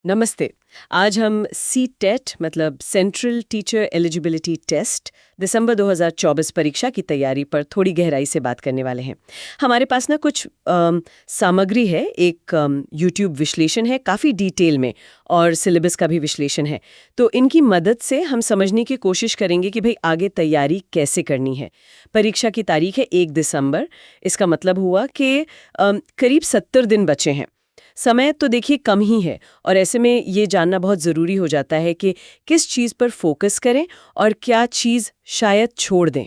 नमस्ते। आज हम सी टेट मतलब सेंट्रल टीचर एलिजिबिलिटी टेस्ट दिसंबर 2024 परीक्षा की तैयारी पर थोड़ी गहराई से बात करने वाले हैं। हमारे पास ना कुछ सामग्री है, एक यूट्यूब विश्लेषण है काफ़ी डिटेल में और सिलेबस का भी विश्लेषण है। तो इनकी मदद से हम समझने की कोशिश करेंगे कि भाई आगे तैयारी कैसे करनी है। परीक्षा की तारीख है 1 दिसंबर। इसका मतलब हुआ कि करीब 70 दिन बचे हैं। समय तो देखिए कम ही है और ऐसे में ये जानना बहुत ज़रूरी हो जाता है कि किस चीज़ पर फोकस करें और क्या चीज़ शायद छोड़ दें।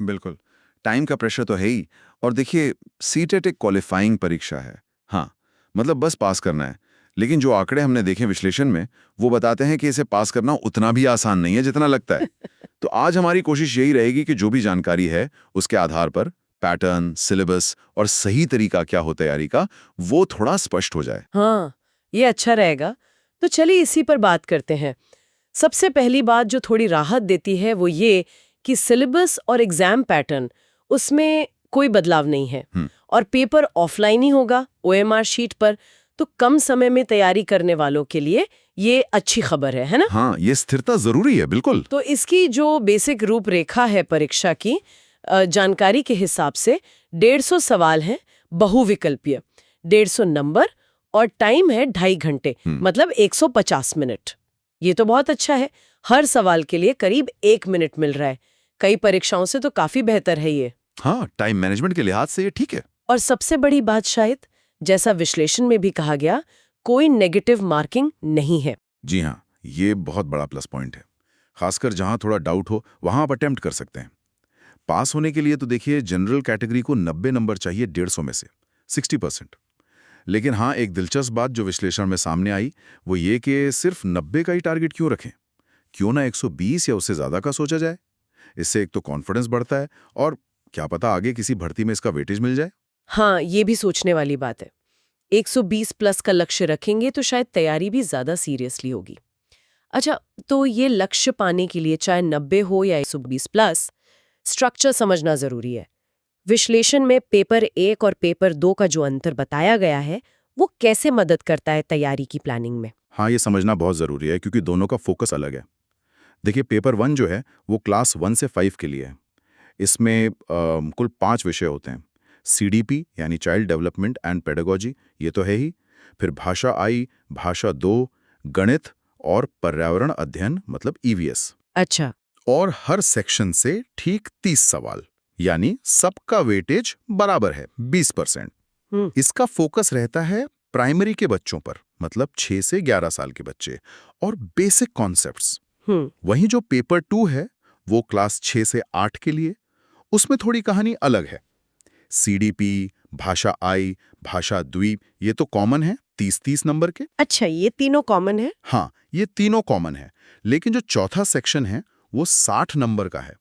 बिल्कुल। टाइम का प्रेशर तो है ही। और देखिए, सीटेट एक क्वालिफाइंग परीक्षा है। हाँ, मतलब बस पास करना है। लेकिन जो आंकड़े हमने देखे विश्लेषण में, वो बताते हैं कि इसे पास करना उतना भी आसान नहीं है जितना लगता है। तो आज हमारी कोशिश यही रहेगी कि जो भी जानकारी है उसके आधार पर पैटर्न, सिलेबस और सही तरीका क्या हो तैयारी का, वो थोड़ा स्पष्ट हो जाए। हाँ, ये अच्छा रहेगा। तो चलिए इसी पर बात करते हैं। सबसे पहली बात जो थोड़ी राहत देती है वो ये कि सिलेबस और एग्जाम पैटर्न उसमें कोई बदलाव नहीं है हम्म। और पेपर ऑफलाइन ही होगा ओएमआर शीट पर। तो कम समय में तैयारी करने वालों के लिए ये अच्छी खबर है ना? हाँ, ये स्थिरता जरूरी है, बिल्कुल। तो इसकी जो बेसिक रूपरेखा है परीक्षा की जानकारी के हिसाब से 150 सवाल हैं, बहुविकल्पीय, 150 नंबर और टाइम है 2.5 घंटे, मतलब 150 मिनट। ये तो बहुत अच्छा है। हर सवाल के लिए करीब 1 मिनट मिल रहा है। कई परीक्षाओं से तो काफी बेहतर है ये। हाँ, टाइम मैनेजमेंट के लिहाज से ये ठीक है। और सबसे बड़ी बात शायद, जैसा विश्लेषण में भी कहा गया, कोई नेगेटिव मार्किंग नहीं है। जी हाँ, ये बहुत बड़ा प्लस पॉइंट है। खासकर जहां थोड़ा डाउट हो वहां आप अटेम्प्ट कर सकते हैं। पास होने के लिए तो देखिए, जनरल कैटेगरी को 90 नंबर चाहिए 150 में से, 60%। लेकिन हाँ, एक दिलचस्प बात जो विश्लेषण में सामने आई, वो ये कि सिर्फ 90 का ही टारगेट क्यों रखें? क्यों ना 120 या उससे ज्यादा का सोचा जाए? इससे एक तो कॉन्फिडेंस बढ़ता है और क्या पता आगे किसी भर्ती में इसका वेटेज मिल जाए। हाँ, ये भी सोचने वाली बात है। 120 प्लस का लक्ष्य रखेंगे तो शायद तैयारी भी ज्यादा सीरियसली होगी। अच्छा, तो ये लक्ष्य पाने के लिए चाहे 90 हो या 120 प्लस, स्ट्रक्चर समझना जरूरी है। विश्लेषण में पेपर 1 और पेपर 2 का जो अंतर बताया गया है, वो कैसे मदद करता है तैयारी की प्लानिंग में? हाँ, ये समझना बहुत जरूरी है क्योंकि दोनों का फोकस अलग है। देखिए, पेपर 1 जो है वो क्लास 1 से 5 के लिए है। इसमें कुल 5 विषय होते हैं। सीडीपी यानी चाइल्ड डेवलपमेंट एंड पेडागोजी, ये तो है ही। फिर भाषा आई, भाषा 2, गणित और पर्यावरण अध्ययन मतलब ईवीएस। अच्छा। और हर सेक्शन से ठीक 30 सवाल, यानी सबका वेटेज बराबर है 20%। हम्म। इसका फोकस रहता है प्राइमरी के बच्चों पर, मतलब 6 से 11 साल के बच्चे, और बेसिक कॉन्सेप्ट्स। हम्म। वहीं जो पेपर 2 है वो क्लास 6 से 8 के लिए। उसमें थोड़ी कहानी अलग है। सीडीपी, भाषा आई, भाषा द्वीप, ये तो कॉमन है 30-30 नंबर के। अच्छा, ये तीनों कॉमन है? हाँ, ये तीनों कॉमन है। लेकिन जो चौथा सेक्शन है वो 60 नंबर का है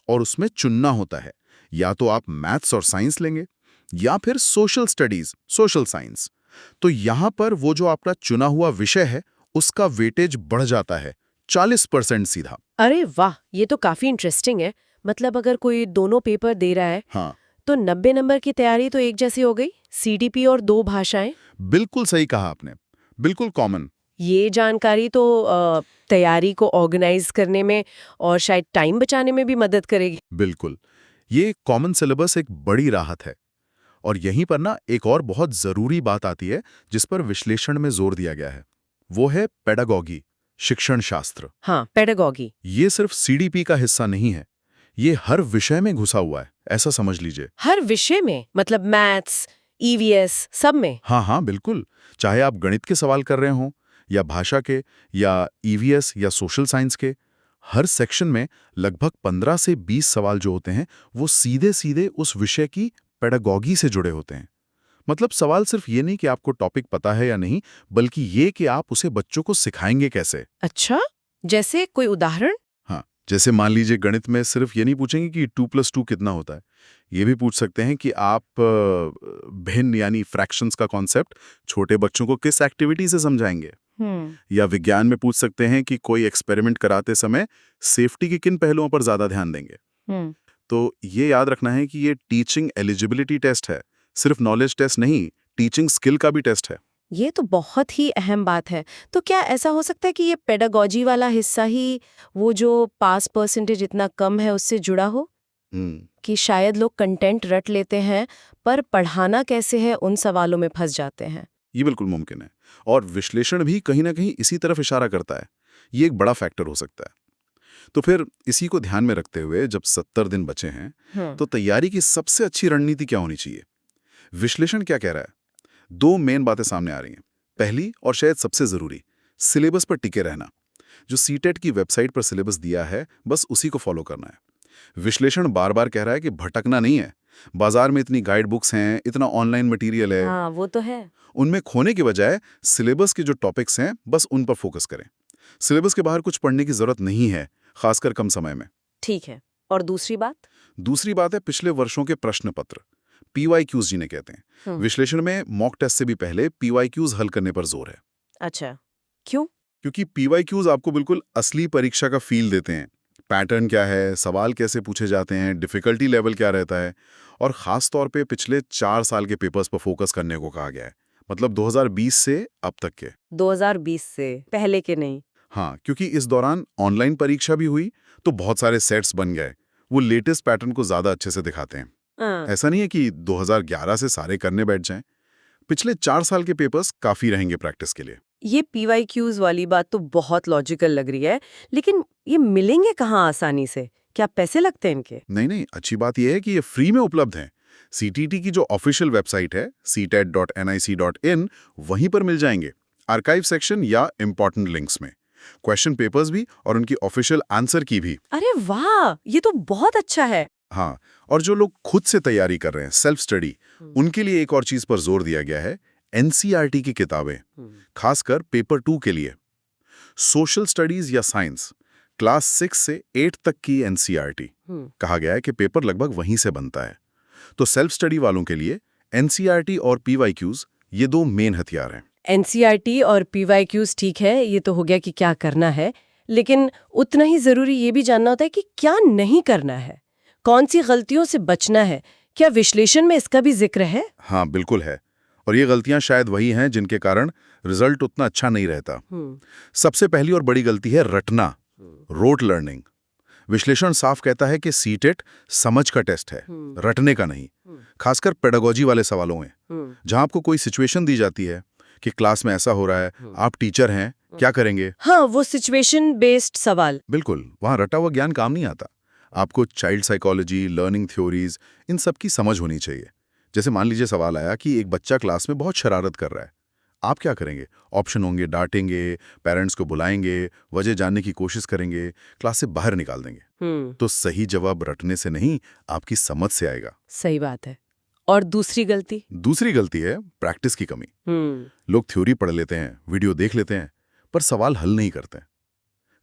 और उसमें चुनना होता है। या तो आप मैथ्स और साइंस लेंगे या फिर सोशल स्टडीज, सोशल साइंस। तो यहां पर वो जो आपका चुना हुआ विषय है उसका वेटेज बढ़ जाता है 40% सीधा। अरे वाह, ये तो काफी इंटरेस्टिंग है। मतलब अगर कोई दोनों पेपर दे रहा है हाँ, तो 90 नंबर की तैयारी तो एक जैसी हो गई, सीडीपी और 2 भाषाएं। बिल्कुल सही कहा आपने। बिल्कुल कॉमन। ये जानकारी तो तैयारी को ऑर्गेनाइज करने में और शायद टाइम बचाने में भी मदद करेगी। बिल्कुल। ये कॉमन सिलेबस एक बड़ी राहत है। और यहीं पर ना एक और बहुत जरूरी बात आती है जिस पर विश्लेषण में जोर दिया गया है। वो है पेडागॉगी, शिक्षण शास्त्र। हाँ, पेडागॉगी। ये सिर्फ सीडीपी का हिस्सा नहीं है, ये हर विषय में घुसा हुआ है, ऐसा समझ लीजिए। हर विषय में, मतलब मैथ्स, ईवीएस, सब में? हाँ हाँ, बिल्कुल। चाहे आप गणित के सवाल कर रहे हो या भाषा के या ईवीएस या सोशल साइंस के, हर सेक्शन में लगभग 15 से 20 सवाल जो होते हैं वो सीधे सीधे उस विषय की पेडागॉगी से जुड़े होते हैं। मतलब सवाल सिर्फ ये नहीं कि आपको टॉपिक पता है या नहीं, बल्कि ये कि आप उसे बच्चों को सिखाएंगे कैसे। अच्छा, जैसे कोई उदाहरण? हाँ, जैसे मान लीजिए गणित में सिर्फ ये नहीं पूछेंगे कि 2+2 कितना होता है। ये भी पूछ सकते हैं कि आप भिन्न यानी फ्रैक्शंस का कॉन्सेप्ट छोटे बच्चों को किस एक्टिविटी से समझाएंगे। या विज्ञान में पूछ सकते हैं कि कोई एक्सपेरिमेंट कराते समय सेफ्टी के किन पहलुओं पर ज्यादा ध्यान देंगे। हम्म। तो ये याद रखना है कि ये टीचिंग एलिजिबिलिटी टेस्ट है, सिर्फ नॉलेज टेस्ट नहीं, टीचिंग स्किल का भी टेस्ट है। ये तो बहुत ही अहम बात है। तो क्या ऐसा हो सकता है कि ये पेडागॉजी वाला हिस्सा ही वो जो पास परसेंटेज इतना कम है उससे जुड़ा हो? कि शायद लोग कंटेंट रट लेते हैं पर पढ़ाना कैसे है उन सवालों में फंस जाते हैं। ये बिल्कुल मुमकिन है। और विश्लेषण भी कहीं ना कहीं इसी तरफ इशारा करता है। ये एक बड़ा फैक्टर हो सकता है। तो फिर इसी को ध्यान में रखते हुए जब 70 दिन बचे हैं, तो तैयारी की सबसे अच्छी रणनीति क्या होनी चाहिए? विश्लेषण क्या कह रहा है? दो मेन बातें सामने आ रही हैं। पहली और शायद सबसे जरूरी, सिलेबस पर टिके रहना। जो सीटेट की वेबसाइट पर सिलेबस दिया है, बस उसी को फॉलो करना है। विश्लेषण बार बार कह रहा है कि भटकना नहीं है। बाजार में इतनी गाइड बुक्स हैं, इतना ऑनलाइन मटेरियल है। हाँ, वो तो है। उनमें खोने के बजाय सिलेबस के जो टॉपिक्स हैं, बस उन पर फोकस करें। सिलेबस के बाहर कुछ पढ़ने की जरूरत नहीं है, खासकर कम समय में। ठीक है। और दूसरी बात? दूसरी बात है पिछले वर्षों के प्रश्न पत्र, PYQs जिन्हें कहते हैं। विश्लेषण में मॉक टेस्ट से भी पहले PYQs हल करने पर जोर है। अच्छा, क्यों? क्योंकि PYQs आपको बिल्कुल असली परीक्षा का फील देते हैं। पैटर्न क्या है, सवाल कैसे पूछे जाते हैं, डिफिकल्टी लेवल क्या रहता है, और खास तौर पे पिछले 4 साल के पेपर्स पर फोकस करने को कहा गया है। मतलब 2020 से अब तक के। 2020 से पहले के नहीं? हाँ, क्योंकि इस दौरान ऑनलाइन परीक्षा भी हुई, तो बहुत सारे सेट्स बन गए। वो लेटेस्ट पैटर्न को ज्यादा अच्छे से दिखाते हैं। ऐसा नहीं है कि 2011 से सारे करने बैठ जाएं। पिछले 4 साल के पेपर्स काफी रहेंगे प्रैक्टिस के लिए। ये PYQs वाली बात तो बहुत लॉजिकल लग रही है, लेकिन ये मिलेंगे कहाँ आसानी से? क्या पैसे लगते हैं इनके? नहीं, अच्छी बात यह है कि ये फ्री में उपलब्ध हैं। CTT की जो ऑफिशियल वेबसाइट है ctet.nic.in, वहीं पर मिल जाएंगे, आर्काइव सेक्शन या इंपॉर्टेंट लिंक्स में। क्वेश्चन पेपर्स भी और उनकी ऑफिशियल आंसर की भी। अरे वाह, ये तो बहुत अच्छा है। हाँ, और जो लोग खुद से तैयारी कर रहे हैं, सेल्फ स्टडी, उनके लिए एक और चीज पर जोर दिया गया है, NCERT की किताबें, खासकर पेपर 2 के लिए। सोशल स्टडीज या साइंस, क्लास 6 से 8 तक की NCERT। कहा गया है कि पेपर लगभग वहीं से बनता है। तो सेल्फ स्टडी वालों के लिए NCERT और PYQs ये दो मेन हथियार हैं। NCERT और PYQs ठीक है, ये तो हो गया कि क्या करना है, लेकिन उतना ही जरूरी ये भी जानना होता है कि क्या नहीं करना है, कौन सी गलतियों से बचना है। क्या विश्लेषण में इसका भी जिक्र है? हाँ, बिल्कुल है। और ये गलतियां शायद वही हैं जिनके कारण रिजल्ट उतना अच्छा नहीं रहता। सबसे पहली और बड़ी गलती है रटना, रोट लर्निंग। विश्लेषण साफ कहता है कि सीटेट समझ का टेस्ट है, रटने का नहीं। खासकर पेडागॉजी वाले सवालों में, जहां आपको कोई सिचुएशन दी जाती है कि क्लास में ऐसा हो रहा है, आप टीचर हैं, क्या करेंगे? हाँ, वो सिचुएशन बेस्ड सवाल। बिल्कुल, वहां रटा हुआ ज्ञान काम नहीं आता। आपको चाइल्ड साइकोलॉजी, लर्निंग थ्योरीज, इन सब की समझ होनी चाहिए। जैसे मान लीजिए सवाल आया कि एक बच्चा क्लास में बहुत शरारत कर रहा है, आप क्या करेंगे? ऑप्शन होंगे, डांटेंगे, पेरेंट्स को बुलाएंगे, वजह जानने की कोशिश करेंगे, क्लास से बाहर निकाल देंगे। तो सही जवाब रटने से नहीं, आपकी समझ से आएगा। सही बात है। और दूसरी गलती? दूसरी गलती है प्रैक्टिस की कमी। लोग थ्योरी पढ़ लेते हैं, वीडियो देख लेते हैं, पर सवाल हल नहीं करते।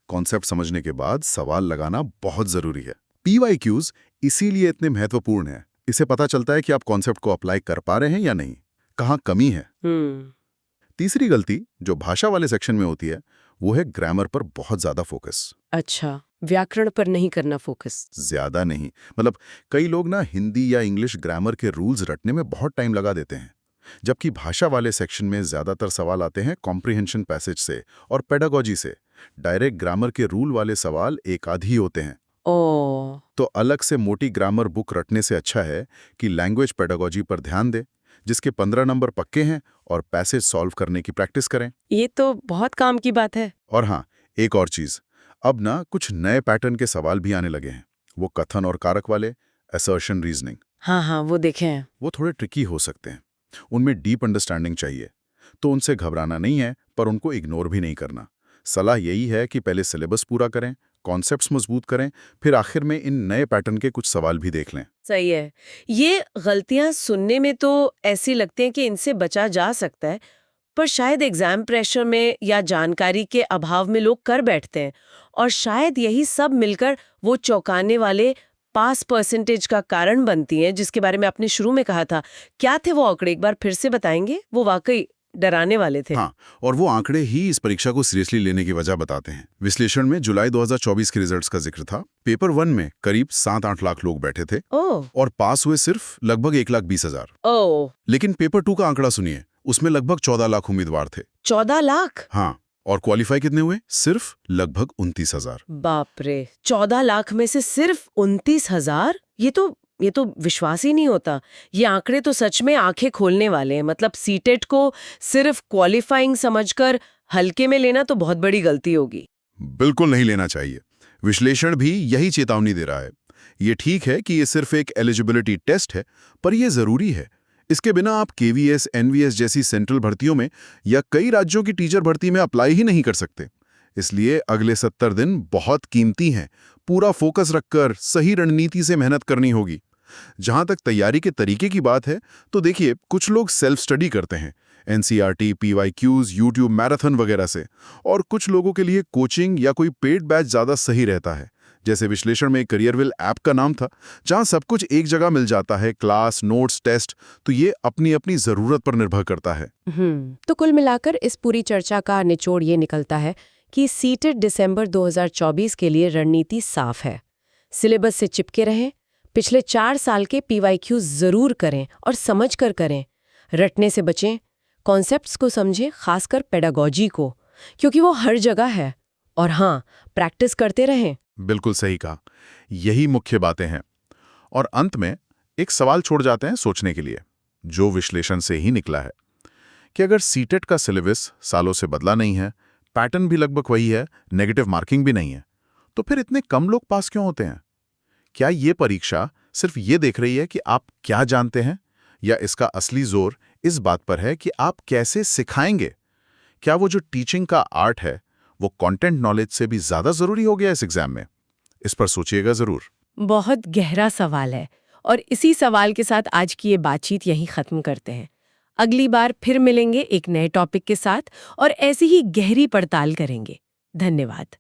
कॉन्सेप्ट समझने के बाद सवाल लगाना बहुत जरूरी है। PYQs इसीलिए इतने महत्वपूर्ण है। इससे पता चलता है कि आप कॉन्सेप्ट को अप्लाई कर पा रहे हैं या नहीं, कहाँ कमी है। तीसरी गलती जो भाषा वाले सेक्शन में होती है, वो है ग्रामर पर बहुत ज्यादा फोकस। अच्छा, व्याकरण पर नहीं करना फोकस? ज्यादा नहीं, मतलब कई लोग ना हिंदी या इंग्लिश ग्रामर के रूल्स रटने में बहुत टाइम लगा देते हैं, जबकि भाषा वाले सेक्शन में ज्यादातर सवाल आते हैं कॉम्प्रिहेंशन पैसेज से और पेडागॉजी से। डायरेक्ट ग्रामर के रूल वाले सवाल एक आध ही होते हैं। तो अलग से मोटी ग्रामर बुक रटने से अच्छा है कि लैंग्वेज पेडागॉजी पर ध्यान दें, जिसके 15 नंबर पक्के हैं, और पैसेज सॉल्व करने की प्रैक्टिस करें। ये तो बहुत काम की बात है। और हाँ, एक और चीज, अब ना कुछ नए पैटर्न के सवाल भी आने लगे हैं, वो कथन और कारक वाले, असर्शन रीजनिंग। हाँ, वो देखे हैं। वो थोड़े ट्रिकी हो सकते हैं, उनमें डीप अंडरस्टैंडिंग चाहिए। तो उनसे घबराना नहीं है, पर उनको इग्नोर भी नहीं करना। सलाह यही है कि पहले सिलेबस पूरा करें, कॉन्सेप्ट्स मजबूत करें, फिर आखिर में इन नए पैटर्न के कुछ सवाल भी देख लें। सही है। ये गलतियां सुनने में तो ऐसी लगती हैं कि इनसे बचा जा सकता है, पर शायद एग्जाम प्रेशर में या जानकारी के अभाव में लोग कर बैठते हैं, और शायद यही सब मिलकर वो चौंकाने वाले पास परसेंटेज का कारण बनती हैं, जिसके बारे में आपने शुरू में कहा था। क्या थे वो आंकड़े, एक बार फिर से बताएंगे? वो वाकई डराने वाले थे। हाँ, और वो आंकड़े ही इस परीक्षा को सीरियसली लेने की वजह बताते हैं। विश्लेषण में जुलाई 2024 के रिजल्ट्स का जिक्र था। पेपर 1 में करीब 7-8 लाख लोग बैठे थे, और पास हुए सिर्फ लगभग 1,20,000। लेकिन पेपर 2 का आंकड़ा सुनिए, उसमें लगभग 14 लाख उम्मीदवार थे। 14 लाख? हाँ, और क्वालिफाई कितने हुए? सिर्फ लगभग 29,000। बाप रे, 14 लाख में से सिर्फ 29,000? ये तो विश्वास ही नहीं होता। ये आंकड़े तो सच में आंखें खोलने वाले हैं। मतलब सीटेट को सिर्फ क्वालिफाइंग समझकर हल्के में लेना तो बहुत बड़ी गलती होगी। बिल्कुल नहीं लेना चाहिए। विश्लेषण भी यही चेतावनी दे रहा है। ये ठीक है कि ये सिर्फ एक एलिजिबिलिटी टेस्ट है, पर ये जरूरी है। इसके बिना आप केवीएस, एनवीएस जैसी सेंट्रल भर्तियों में या कई राज्यों की टीचर भर्ती में अप्लाई ही नहीं कर सकते। इसलिए अगले 70 दिन बहुत कीमती हैं। पूरा फोकस रखकर सही रणनीति से मेहनत करनी होगी। जहां तक तैयारी के तरीके की बात है, तो देखिए, कुछ लोग सेल्फ स्टडी करते हैं, एनसीईआरटी, पीवाईक्यूज, यूट्यूब मैराथन वगैरह से, और कुछ लोगों के लिए कोचिंग या कोई पेड बैच ज्यादा सही रहता है। जैसे विश्लेषण में करियरविल ऐप का नाम था, जहां सब कुछ एक जगह मिल जाता है, क्लास, नोट्स, टेस्ट। तो ये अपनी अपनी जरूरत पर निर्भर करता है। तो कुल मिलाकर इस पूरी चर्चा का निचोड़ ये निकलता है कि सीटेट दिसंबर 2024 के लिए रणनीति साफ है। सिलेबस से चिपके रहें, पिछले 4 साल के पीवाईक्यू जरूर करें और समझ कर करें। रटने से बचें, कॉन्सेप्ट्स को समझें, खासकर पेडागोजी को, क्योंकि वो हर जगह है। और हाँ, प्रैक्टिस करते रहें। बिल्कुल सही कहा। यही मुख्य बातें हैं। और अंत में एक सवाल छोड़ जाते हैं सोचने के लिए, जो विश्लेषण से ही निकला है, कि अगर सीटेट का सिलेबस सालों से बदला नहीं है, पैटर्न भी लगभग वही है, नेगेटिव मार्किंग भी नहीं है, तो फिर इतने कम लोग पास क्यों होते हैं? क्या ये परीक्षा सिर्फ ये देख रही है कि आप क्या जानते हैं, या इसका असली जोर इस बात पर है कि आप कैसे सिखाएंगे? क्या वो जो टीचिंग का आर्ट है, वो कंटेंट नॉलेज से भी ज्यादा जरूरी हो गया इस एग्जाम में? इस पर सोचिएगा जरूर। बहुत गहरा सवाल है, और इसी सवाल के साथ आज की ये बातचीत यहीं खत्म करते हैं। अगली बार फिर मिलेंगे एक नए टॉपिक के साथ और ऐसी ही गहरी पड़ताल करेंगे। धन्यवाद।